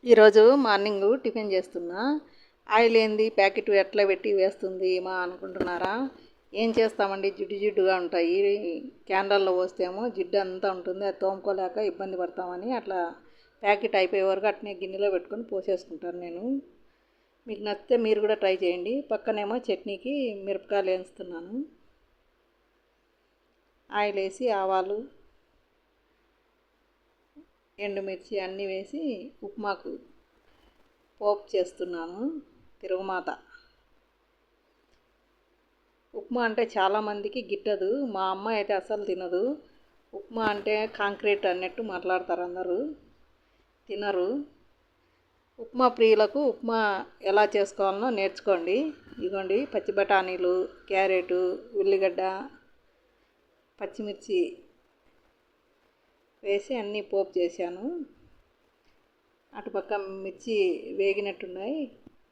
ఈరోజు morning tiffin చేస్తున్నా. Oil ఏంది ప్యాకెట్ ఎట్లా పెట్టి వేస్తుంది మా అనుకుంటున్నారా? ఏం చేస్తామండి, జిడ్డు జిడ్డుగా ఉంటాయి. క్యాండల్లో పోస్తేమో జిడ్డు అంతా ఉంటుంది, అది తోముకోలేక ఇబ్బంది పడతామని అట్లా ప్యాకెట్ అయిపోయే వరకు అట్నే గిన్నెలో పెట్టుకొని పోసేసుకుంటాను నేను. మీకు నచ్చితే మీరు కూడా ట్రై చేయండి. పక్కనేమో చట్నీకి మిరపకాయలు వేస్తున్నాను. ఆయిల్ వేసి ఆవాలు, ఎండుమిర్చి అన్నీ వేసి ఉప్మాకు పోపు చేస్తున్నాను. తిరుగుమాత ఉప్మా అంటే చాలామందికి గిట్టదు. మా అమ్మాయి అయితే అస్సలు తినదు. ఉప్మా అంటే కాంక్రీట్ అన్నట్టు మాట్లాడతారు అందరూ, తినరు. ఉప్మా ప్రియులకు ఉప్మా ఎలా చేసుకోవాలనో నేర్చుకోండి. ఇదిగోండి, పచ్చి బఠానీలు, క్యారెటు, ఉల్లిగడ్డ, పచ్చిమిర్చి వేసి అన్నీ పోపు చేశాను. అటుపక్క మిర్చి వేగినట్టున్నాయి,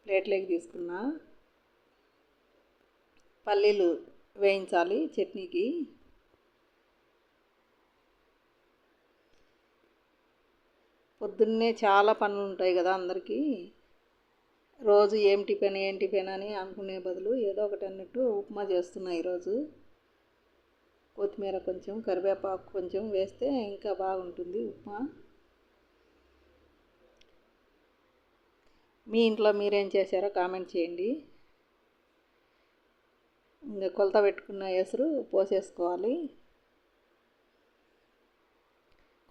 ప్లేట్లోకి తీసుకున్నా. పల్లీలు వేయించాలి చట్నీకి. పొద్దున్నే చాలా పనులు ఉంటాయి కదా అందరికీ. రోజు ఏం టిఫిన్ అని అనుకునే బదులు ఏదో ఒకటి అన్నట్టు ఉప్మా చేస్తున్నా ఈరోజు. కొత్తిమీర కొంచెం, కరివేపాకు కొంచెం వేస్తే ఇంకా బాగుంటుంది ఉప్మా. మీ ఇంట్లో మీరేం చేశారో కామెంట్ చేయండి. ఇంకా కొలత పెట్టుకున్న ఎసురు పోసేసుకోవాలి.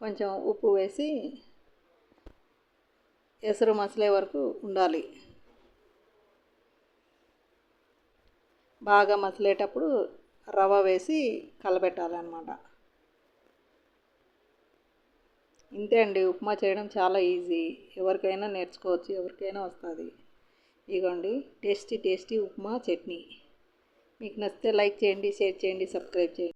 కొంచెం ఉప్పు వేసి ఎసురు మసలే వరకు ఉండాలి. బాగా మసలేటప్పుడు రవ్వ వేసి కలబెట్టాలన్నమాట. ఇంతే అండి, ఉప్మా చేయడం చాలా ఈజీ. ఎవరికైనా నేర్చుకోవచ్చు, ఎవరికైనా వస్తుంది. ఇదిగోండి, టేస్టీ టేస్టీ ఉప్మా చట్నీ. మీకు నచ్చితే లైక్ చేయండి, షేర్ చేయండి, సబ్స్క్రైబ్ చేయండి.